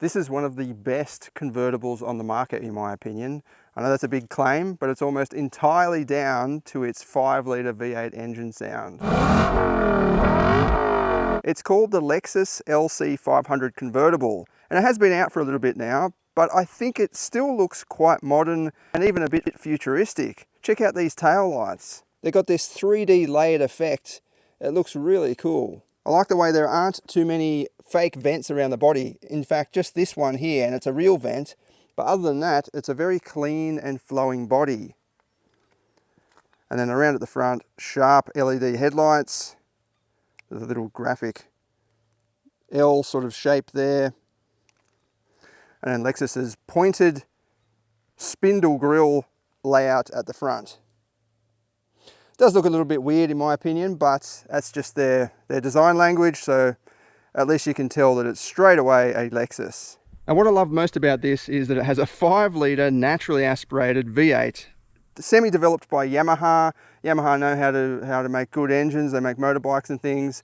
This is one of the best convertibles on the market, in my opinion. I know that's a big claim, but it's almost entirely down to its 5-litre V8 engine sound. It's called the Lexus LC 500 Convertible, and it has been out for a little bit now, but I think it still looks quite modern and even a bit futuristic. Check out these tail lights. They've got this 3D layered effect. It looks really cool. I like the way there aren't too many fake vents around the body. In fact, just this one here, and it's a real vent. But other than that, it's a very clean and flowing body. And then around at the front, sharp LED headlights. There's a little graphic L sort of shape there. And then Lexus's pointed spindle grille layout at the front. Does look a little bit weird in my opinion, but that's just their design language, so at least you can tell that it's straight away a Lexus. And what I love most about this is that it has a 5-litre naturally aspirated V8. Semi-developed by Yamaha. Yamaha know how to make good engines. They make motorbikes and things.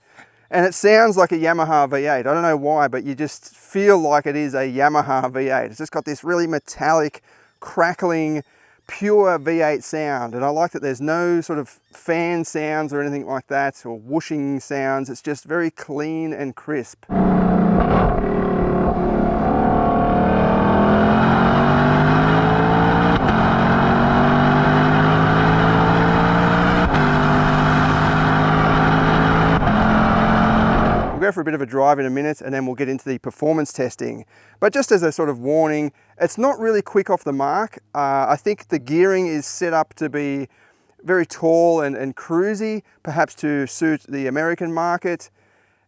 And it sounds like a Yamaha V8. I don't know why, but you just feel like it is a Yamaha V8. It's just got this really metallic, crackling, pure V8 sound, and I like that there's no sort of fan sounds or anything like that, or whooshing sounds. It's just very clean and crisp. We'll go for a bit of a drive in a minute and then we'll get into the performance testing. But just as a sort of warning, it's not really quick off the mark. I think the gearing is set up to be very tall and cruisy, perhaps to suit the American market.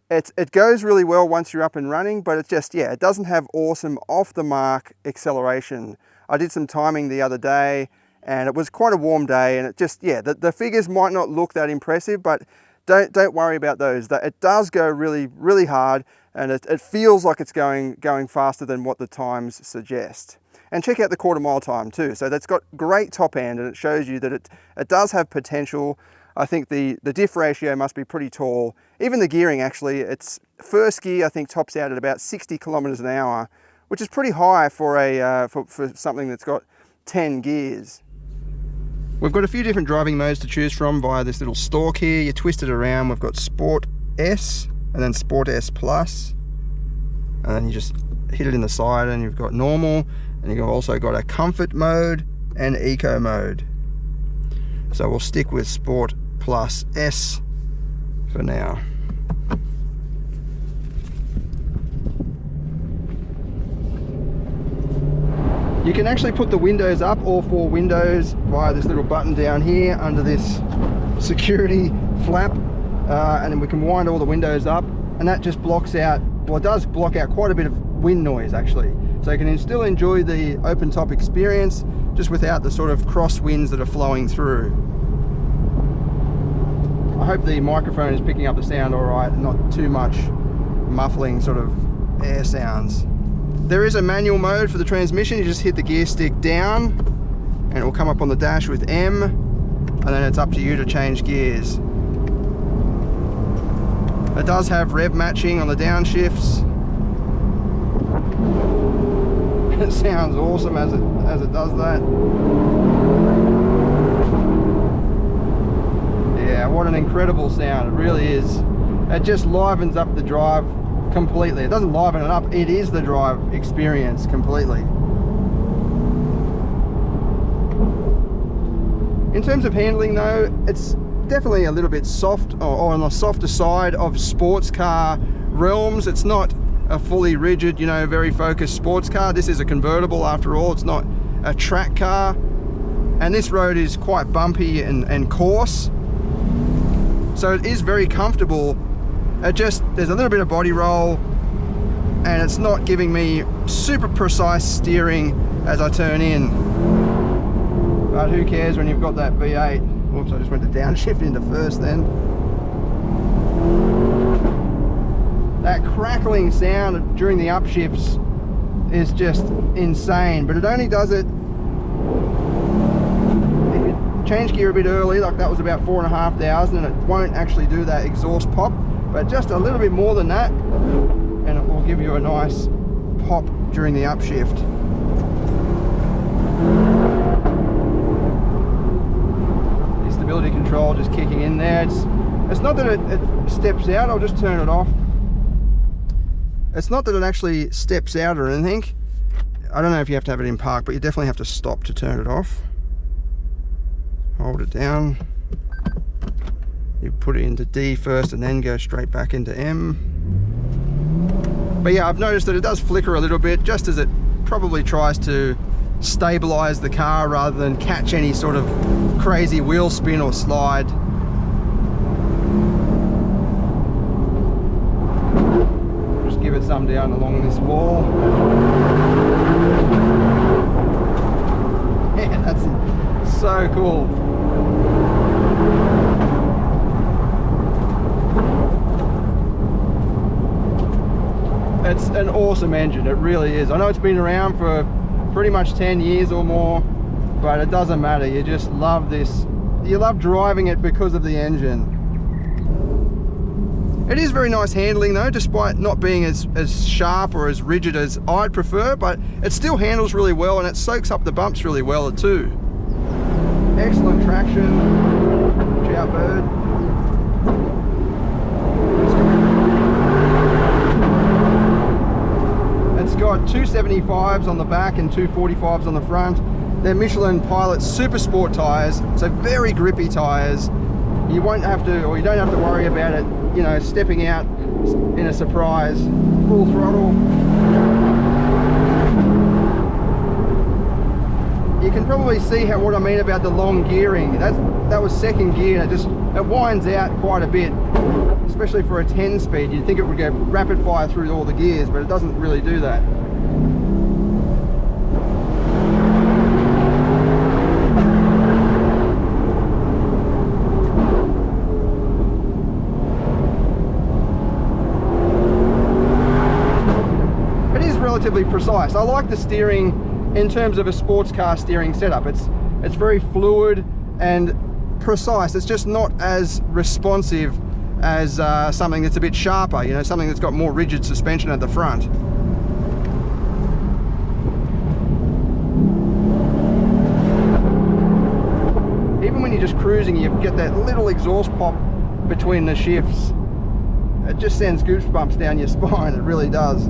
It goes really well once you're up and running, but it doesn't have awesome off the mark acceleration. I did some timing the other day and it was quite a warm day, and it just, the figures might not look that impressive, but don't worry about those. It does go really hard, and it feels like it's going faster than what the times suggest. And check out the quarter-mile time too. So that's got great top end, and it shows you that it does have potential. I think the diff ratio must be pretty tall. Even the gearing, actually, its first gear I think tops out at about 60 kilometers an hour, which is pretty high for for something that's got 10 gears. We've got a few different driving modes to choose from via this little stalk here. You twist it around. We've got Sport S and then Sport S Plus, and then you just hit it in the side and you've got normal, and you've also got a comfort mode and eco mode. So we'll stick with Sport Plus S for now. You can actually put the windows up, all 4 windows, via this little button down here under this security flap, and then we can wind all the windows up, and that just blocks out, well, it does block out quite a bit of wind noise actually. So you can still enjoy the open top experience just without the sort of cross winds that are flowing through. I hope the microphone is picking up the sound all right, not too much muffling sort of air sounds. There is a manual mode for the transmission. You just hit the gear stick down and it will come up on the dash with M, and then it's up to you to change gears. It does have rev matching on the downshifts. It sounds awesome as it does that. Yeah, what an incredible sound. It really is. It just livens up the drive completely. It doesn't liven it up, it is the drive experience completely. In terms of handling though, it's definitely a little bit soft, or on the softer side of sports car realms. It's not a fully rigid, very focused sports car. This is a convertible after all. It's not a track car, and this road is quite bumpy and coarse, so it is very comfortable. There's a little bit of body roll, and it's not giving me super precise steering as I turn in. But who cares when you've got that V8? Oops, I just went to downshift into first then. That crackling sound during the upshifts is just insane, but it only does it if you change gear a bit early, like that was about 4,500, and it won't actually do that exhaust pop. But just a little bit more than that, and it will give you a nice pop during the upshift. The stability control just kicking in there. It's not that it steps out. I'll just turn it off. It's not that it actually steps out or anything. I don't know if you have to have it in park, but you definitely have to stop to turn it off. Hold it down. You put it into D first and then go straight back into M. But yeah, I've noticed that it does flicker a little bit, just as it probably tries to stabilize the car rather than catch any sort of crazy wheel spin or slide. Just give it some down along this wall. Yeah, that's so cool. It's an awesome engine, it really is. I know it's been around for pretty much 10 years or more, but it doesn't matter. You just love this. You love driving it because of the engine. It is very nice handling though, despite not being as sharp or as rigid as I'd prefer, but it still handles really well and it soaks up the bumps really well too. Excellent traction. Watch out, bird. It's got 275s on the back and 245s on the front. They're Michelin Pilot Super Sport tyres, so very grippy tyres. You won't have to, or you don't have to worry about it, you know, stepping out in a surprise. Full throttle. You can probably see what I mean about the long gearing. That was second gear, and it winds out quite a bit, especially for a 10 speed. You'd think it would go rapid fire through all the gears, but it doesn't really do that. It is relatively precise. I like the steering in terms of a sports car steering setup. It's very fluid and precise. It's just not as responsive as something that's a bit sharper, you know, something that's got more rigid suspension at the front. Even when you're just cruising, you get that little exhaust pop between the shifts. It just sends goosebumps down your spine, it really does.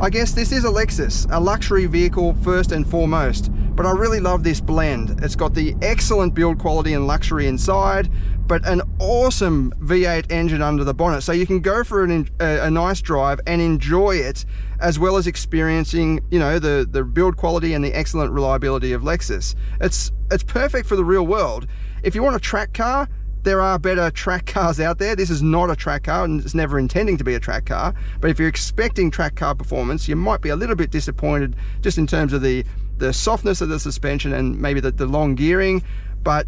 I guess this is a Lexus, a luxury vehicle first and foremost, but I really love this blend. It's got the excellent build quality and luxury inside, but an awesome V8 engine under the bonnet, so you can go for a nice drive and enjoy it, as well as experiencing, you know, the build quality and the excellent reliability of Lexus. It's perfect for the real world. If you want a track car, there are better track cars out there. This is not a track car and it's never intending to be a track car, but if you're expecting track car performance, you might be a little bit disappointed just in terms of the softness of the suspension and maybe the long gearing. But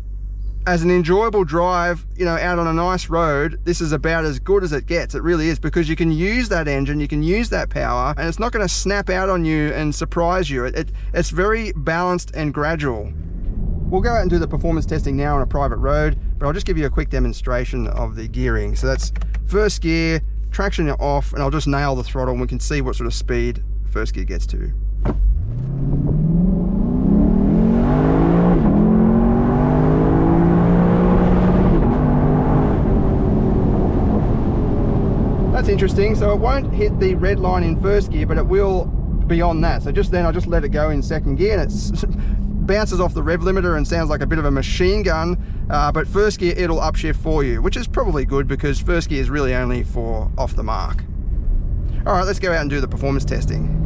as an enjoyable drive, you know, out on a nice road, this is about as good as it gets. It really is, because you can use that engine, you can use that power, and it's not going to snap out on you and surprise you. It's very balanced and gradual. We'll go out and do the performance testing now on a private road, but I'll just give you a quick demonstration of the gearing. So that's first gear, traction off, and I'll just nail the throttle and we can see what sort of speed first gear gets to. That's interesting. So it won't hit the red line in first gear, but it will beyond that. So just then I'll just let it go in second gear, and it's bounces off the rev limiter and sounds like a bit of a machine gun, but first gear it'll upshift for you, which is probably good because first gear is really only for off the mark. All right, let's go out and do the performance testing.